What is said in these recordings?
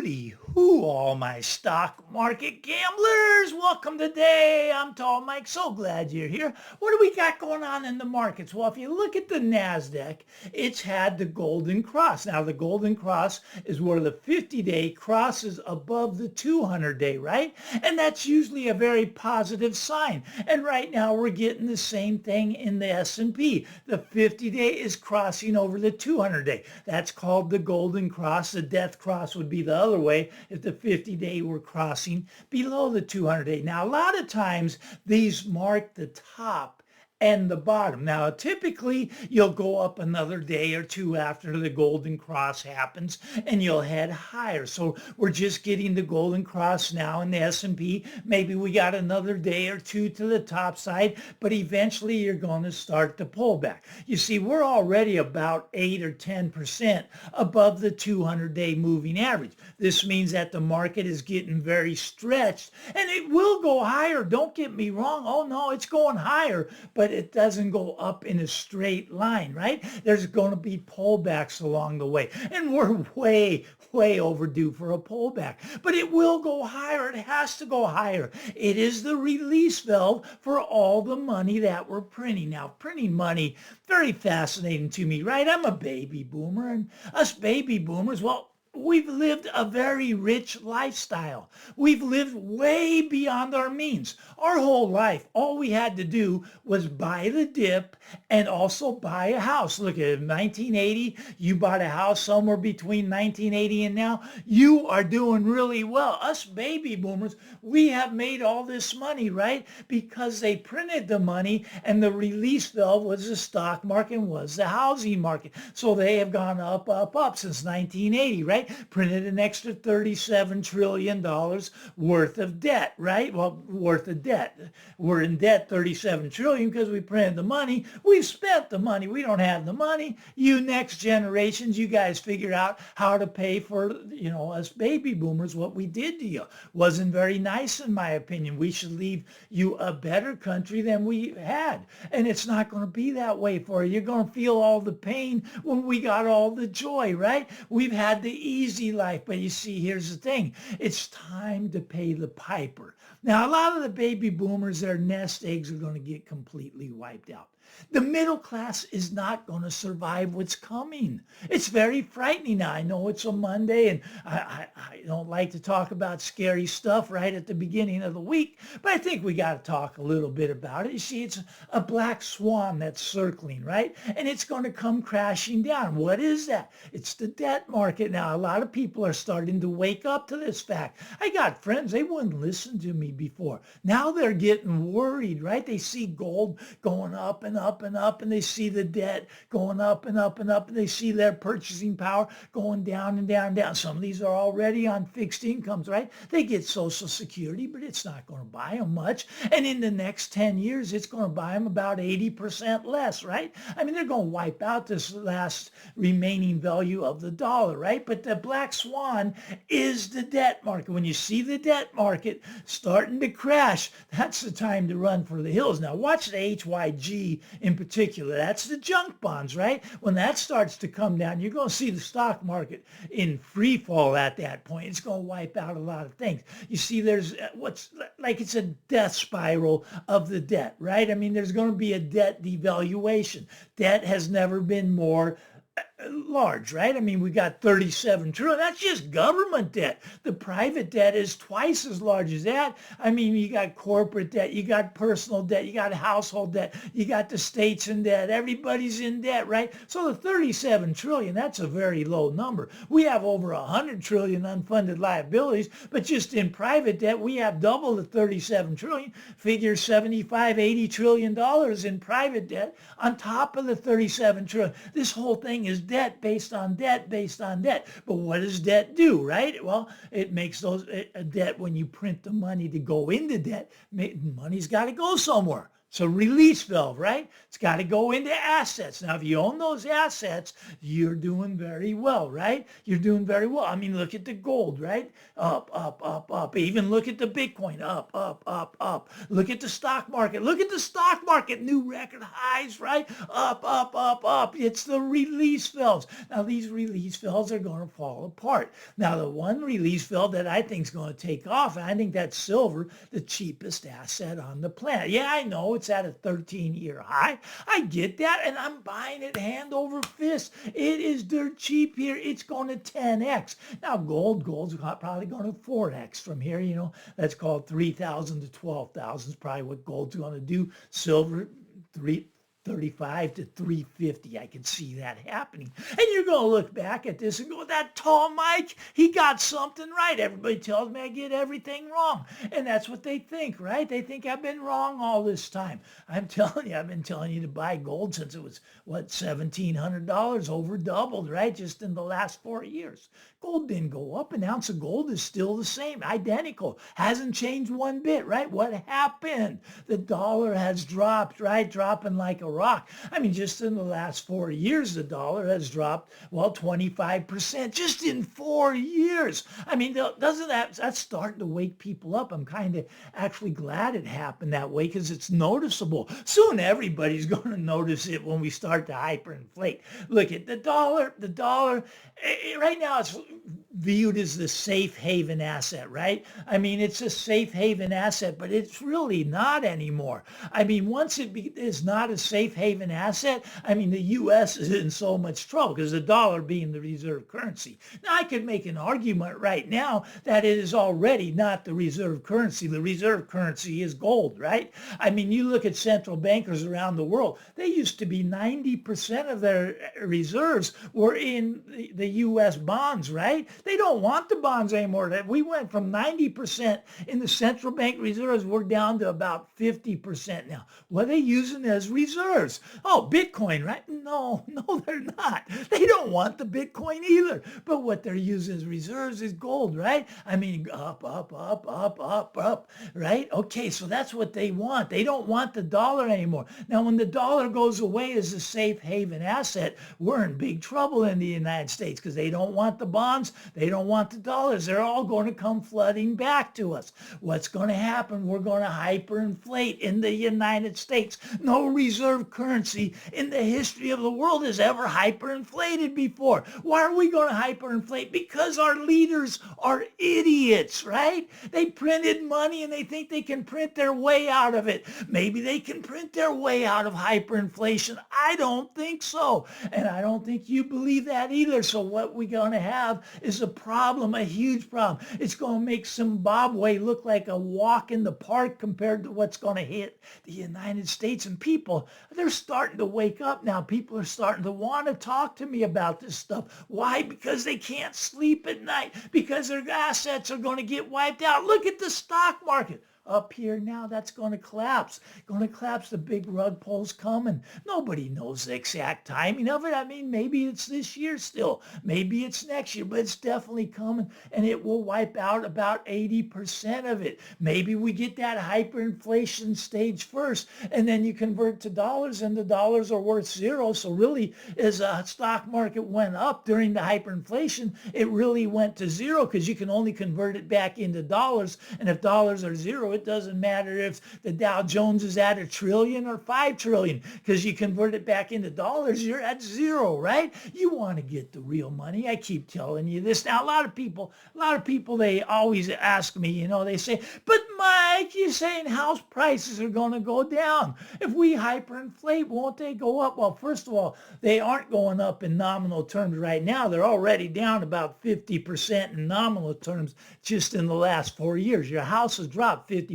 Hooty hoo, all my stock market gamblers. Welcome today. I'm Tall Mike. So glad you're here. What do we got going on in the markets? Well, if you look at the NASDAQ, it's had the golden cross. Now, the golden cross is where the 50-day crosses above the 200-day, right? And that's usually a very positive sign. And right now, we're getting the same thing in the S&P. The 50-day is crossing over the 200-day. That's called the golden cross. The death cross would be the other way if the 50-day were crossing below the 200-day. Now, a lot of times these mark the top and the bottom. Now, typically, you'll go up another day or two after the golden cross happens, and you'll head higher. So we're just getting the golden cross now in the S&P. Maybe we got another day or two to the top side, but eventually you're going to start the pullback. You see, we're already about 8 or 10% above the 200-day moving average. This means that the market is getting very stretched, and it will go higher. Don't get me wrong. Oh, no, it's going higher, but it doesn't go up in a straight line, right? There's going to be pullbacks along the way. And we're way overdue for a pullback. But it will go higher. It has to go higher. It is the release valve for all the money that we're printing. Now, printing money, very fascinating to me, right? I'm a baby boomer, and us baby boomers, well, we've lived a very rich lifestyle. We've lived way beyond our means. Our whole life, all we had to do was buy the dip and also buy a house. Look at 1980, you bought a house somewhere between 1980 and now. You are doing really well. Us baby boomers, we have made all this money, right? Because they printed the money and the release valve was the stock market, was the housing market. So they have gone up since 1980, right? Printed an extra $37 trillion worth of debt, right? Well, worth of debt. We're in debt $37 trillion because we printed the money. We've spent the money. We don't have the money. You next generations, you guys figure out how to pay for, us baby boomers, what we did to you. Wasn't very nice, in my opinion. We should leave you a better country than we had. And it's not going to be that way for you. You're going to feel all the pain when we got all the joy, right? We've had the easy life, but you see, here's the thing. It's time to pay the piper. Now, a lot of the baby boomers, their nest eggs are going to get completely wiped out. The middle class is not going to survive what's coming. It's very frightening now. I know it's a Monday, and I don't like to talk about scary stuff right at the beginning of the week, but I think we got to talk a little bit about it. You see, it's a black swan that's circling, right? And it's going to come crashing down. What is that? It's the debt market now. A lot of people are starting to wake up to this fact. I got friends, they wouldn't listen to me before. Now they're getting worried, right? They see gold going up and up and up, and they see the debt going up and up and up, and they see their purchasing power going down and down and down. Some of these are already on fixed incomes, right? They get Social Security, but it's not going to buy them much. And in the next 10 years, it's going to buy them about 80% less, right? I mean, they're going to wipe out this last remaining value of the dollar, right? But the black swan is the debt market. When you see the debt market starting to crash, that's the time to run for the hills. Now, watch the HYG in particular. That's the junk bonds, right? When that starts to come down, you're going to see the stock market in free fall at that point. It's going to wipe out a lot of things. You see, there's what's like it's a death spiral of the debt, right? I mean, there's going to be a debt devaluation. Debt has never been more large, right? I mean, we got 37 trillion. That's just government debt. The private debt is twice as large as that. I mean, you got corporate debt, you got personal debt, you got household debt, you got the states in debt. Everybody's in debt, right? So the 37 trillion, that's a very low number. We have over 100 trillion unfunded liabilities, but just in private debt, we have double the 37 trillion. Figure 75, 80 trillion dollars in private debt on top of the 37 trillion. This whole thing is debt based on debt based on debt. But what does debt do, right? Well, it makes those a debt when you print the money to go into debt. Money's got to go somewhere. So release valve, right? It's got to go into assets. Now, if you own those assets, you're doing very well, right? You're doing very well. I mean, look at the gold, right? Up, up, up, up. Even look at the Bitcoin, up, up, up, up. Look at the stock market. Look at the stock market, new record highs, right? Up, up, up, up. It's the release valves. Now, these release valves are going to fall apart. Now, the one release valve that I think is going to take off, and I think that's silver, the cheapest asset on the planet. Yeah, I know it's at a 13-year high. I get that, and I'm buying it hand over fist. It is dirt cheap here. It's going to 10x. Now, gold's probably going to 4x from here. That's called 3,000 to 12,000 is probably what gold's going to do. Silver, 335 to 350. I can see that happening. And you're going to look back at this and go, that tall Mike, he got something right. Everybody tells me I get everything wrong. And that's what they think, right? They think I've been wrong all this time. I'm telling you, I've been telling you to buy gold since it was, $1,700, over doubled, right? Just in the last 4 years. Gold didn't go up. An ounce of gold is still the same, identical. Hasn't changed one bit, right? What happened? The dollar has dropped, right? Dropping like a rock. I mean, just in the last 4 years, the dollar has dropped, 25%, just in 4 years. I mean, doesn't that's starting to wake people up. I'm kind of actually glad it happened that way because it's noticeable. Soon everybody's going to notice it when we start to hyperinflate. Look at the dollar. Right now it's viewed as the safe haven asset, right? I mean, it's a safe haven asset, but it's really not anymore. I mean, once it is not a safe haven asset, I mean, the U.S. is in so much trouble because the dollar being the reserve currency. Now, I could make an argument right now that it is already not the reserve currency. The reserve currency is gold, right? I mean, you look at central bankers around the world, they used to be 90% of their reserves were in the U.S. bonds, right? They don't want the bonds anymore. We went from 90% in the central bank reserves. We're down to about 50% now. What are they using as reserves? Oh, Bitcoin, right? No, they're not. They don't want the Bitcoin either. But what they're using as reserves is gold, right? I mean, up, up, up, up, up, up, right? Okay, so that's what they want. They don't want the dollar anymore. Now, when the dollar goes away as a safe haven asset, we're in big trouble in the United States because they don't want the bonds. They don't want the dollars. They're all going to come flooding back to us. What's going to happen? We're going to hyperinflate in the United States. No reserve currency in the history of the world has ever hyperinflated before. Why are we going to hyperinflate? Because our leaders are idiots, right? They printed money and they think they can print their way out of it. Maybe they can print their way out of hyperinflation. I don't think so. And I don't think you believe that either. So what we're going to have is a problem, a huge problem. It's going to make Zimbabwe look like a walk in the park compared to what's going to hit the United States. And people, they're starting to wake up now. People are starting to want to talk to me about this stuff. Why? Because they can't sleep at night, because their assets are going to get wiped out. Look at the stock market. Up here now, that's going to collapse. The big rug pull's coming. Nobody knows the exact timing of it. I mean, maybe it's this year still. Maybe it's next year, but it's definitely coming, and it will wipe out about 80% of it. Maybe we get that hyperinflation stage first, and then you convert to dollars, and the dollars are worth zero. So really, as a stock market went up during the hyperinflation, it really went to zero because you can only convert it back into dollars, and if dollars are zero, it doesn't matter if the Dow Jones is at 1 trillion or 5 trillion, because you convert it back into dollars, you're at zero, right? You want to get the real money. I keep telling you this. Now, a lot of people, they always ask me, they say, but Mike, you're saying house prices are going to go down. If we hyperinflate, won't they go up? Well, first of all, they aren't going up in nominal terms right now. They're already down about 50% in nominal terms just in the last 4 years. Your house has dropped 50%,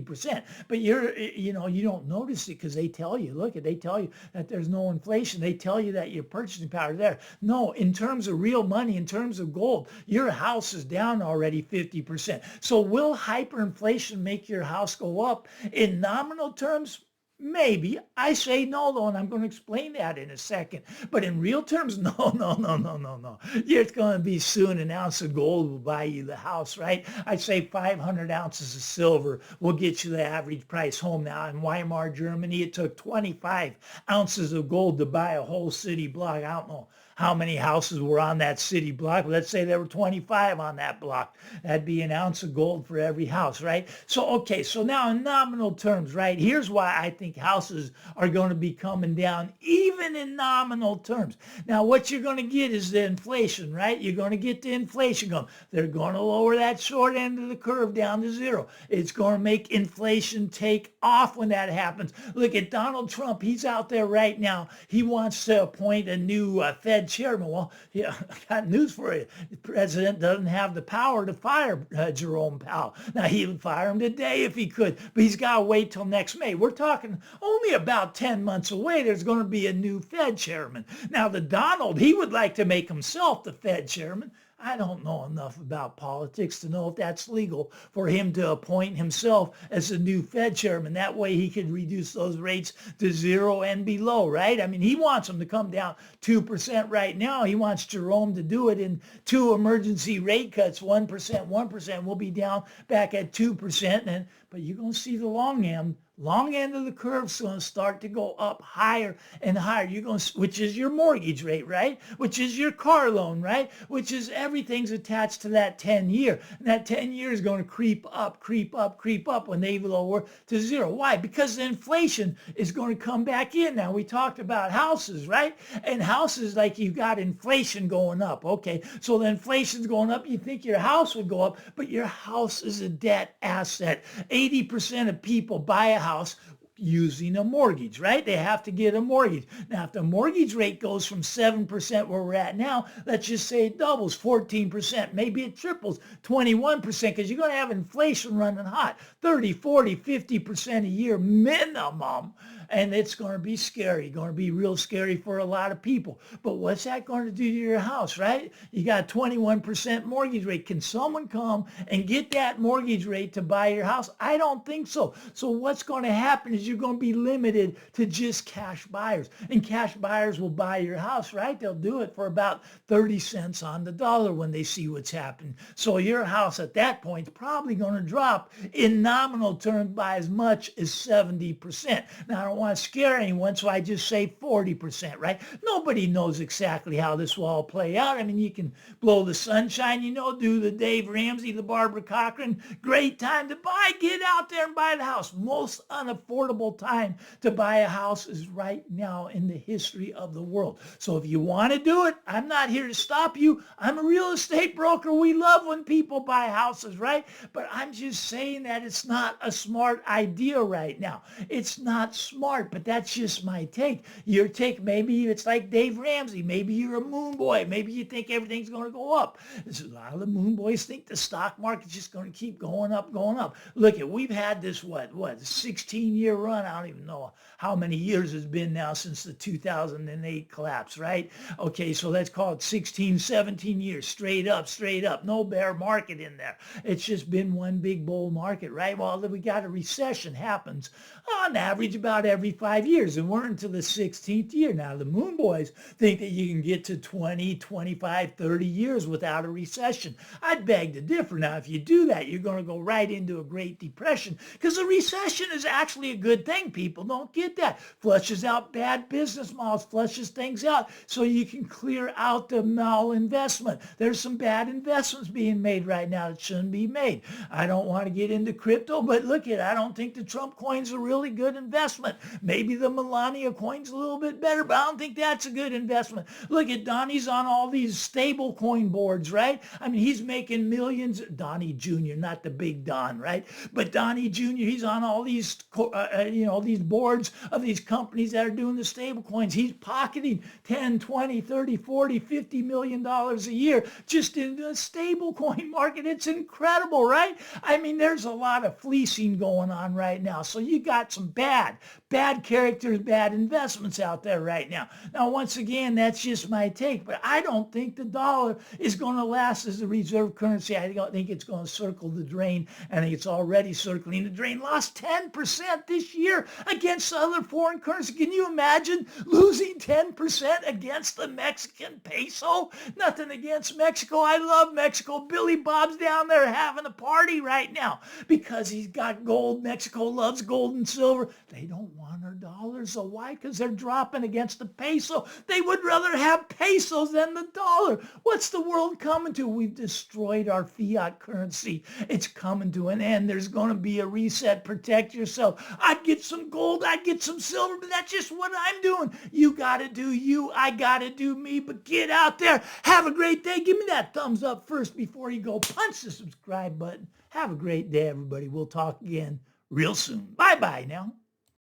but you don't notice it because they tell you, they tell you that there's no inflation. They tell you that your purchasing power is there. No, in terms of real money, in terms of gold, your house is down already 50%. So will hyperinflation make your house go up? In nominal terms, Maybe. I say no, though, and I'm going to explain that in a second. But in real terms, no, no, no, no, no, no. It's going to be soon an ounce of gold will buy you the house, right? I'd say 500 ounces of silver will get you the average price home. Now, in Weimar, Germany, it took 25 ounces of gold to buy a whole city block. I don't know how many houses were on that city block. Let's say there were 25 on that block. That'd be an ounce of gold for every house, right? So, okay, so now in nominal terms, right, here's why I think houses are going to be coming down, even in nominal terms. Now, what you're going to get is the inflation, right? You're going to get the inflation going. They're going to lower that short end of the curve down to zero. It's going to make inflation take off when that happens. Look at Donald Trump. He's out there right now. He wants to appoint a new Fed chairman. Well, yeah, I got news for you. The president doesn't have the power to fire Jerome Powell. Now, he would fire him today if he could, but he's got to wait till next May. We're talking only about 10 months away. There's going to be a new Fed chairman. Now, the Donald, he would like to make himself the Fed chairman. I don't know enough about politics to know if that's legal for him to appoint himself as the new Fed chairman. That way he could reduce those rates to zero and below, right? I mean, he wants them to come down 2% right now. He wants Jerome to do it in 2 emergency rate cuts, 1%, 1%. We'll be down back at 2%. But you're going to see the long end of the curve is going to start to go up higher and higher. You're going to, which is your mortgage rate, right? Which is your car loan, right? Which is everything's attached to that 10-year. And that 10-year is going to creep up, creep up, creep up when they lower to zero. Why? Because the inflation is going to come back in. Now, we talked about houses, right? And houses, like you've got inflation going up. Okay, so the inflation's going up. You think your house would go up, but your house is a debt asset. 80% of people buy a house using a mortgage, right? They have to get a mortgage. Now, if the mortgage rate goes from 7% where we're at now, let's just say it doubles, 14%. Maybe it triples, 21%, because you're going to have inflation running hot, 30, 40, 50% a year minimum. And it's going to be scary, going to be real scary for a lot of people. But what's that going to do to your house, right? You got a 21% mortgage rate. Can someone come and get that mortgage rate to buy your house? I don't think so. So what's going to happen is you're going to be limited to just cash buyers. And cash buyers will buy your house, right? They'll do it for about 30 cents on the dollar when they see what's happening. So your house at that point is probably going to drop in nominal terms by as much as 70%. Now, I don't want to scare anyone, so I just say 40%, right? Nobody knows exactly how this will all play out. I mean, you can blow the sunshine, do the Dave Ramsey, the Barbara Cochran, great time to buy. Get out there and buy the house. Most unaffordable time to buy a house is right now in the history of the world. So if you want to do it, I'm not here to stop you. I'm a real estate broker. We love when people buy houses, right? But I'm just saying that it's not a smart idea right now. It's not smart. But that's just my take. Your take, maybe it's like Dave Ramsey. Maybe you're a moon boy. Maybe you think everything's going to go up. A lot of the moon boys think the stock market's just going to keep going up, going up. Look, we've had this, 16-year run. I don't even know how many years it's been now since the 2008 collapse, right? Okay, so let's call it 16, 17 years, straight up, no bear market in there. It's just been one big bull market, right? Well, we got a recession happens on average about every 5 years, and we're into the 16th year. Now, the moon boys think that you can get to 20, 25, 30 years without a recession. I'd beg to differ. Now, if you do that, you're going to go right into a Great Depression, because a recession is actually a good thing. People don't get that. Flushes out bad business models, flushes things out so you can clear out the malinvestment. There's some bad investments being made right now that shouldn't be made. I don't want to get into crypto, but look at it. I don't think the Trump coin's a really good investment. Maybe the Melania coin's a little bit better, but I don't think that's a good investment. Look at Donnie's on all these stable coin boards, right? I mean, he's making millions. Donnie Jr., not the big Don, right? But Donnie Jr., he's on all these, these boards of these companies that are doing the stable coins. He's pocketing 10, 20, 30, 40, $50 million a year just in the stable coin market. It's incredible, right? I mean, there's a lot of fleecing going on right now. So you got some bad bad characters, bad investments out there right now. Now, once again, that's just my take, but I don't think the dollar is going to last as a reserve currency. I don't think it's going to circle the drain. I think it's already circling the drain. Lost 10% this year against other foreign currency. Can you imagine losing 10% against the Mexican peso? Nothing against Mexico. I love Mexico. Billy Bob's down there having a party right now because he's got gold. Mexico loves gold and silver. They don't want our dollars. So why? Because they're dropping against the peso. They would rather have pesos than the dollar. What's the world coming to? We've destroyed our fiat currency. It's coming to an end. There's going to be a reset. Protect yourself. I'd get some gold. I'd get some silver, but that's just what I'm doing. You got to do you. I got to do me. But get out there. Have a great day. Give me that thumbs up first before you go. Punch the subscribe button. Have a great day, everybody. We'll talk again real soon. Bye-bye now.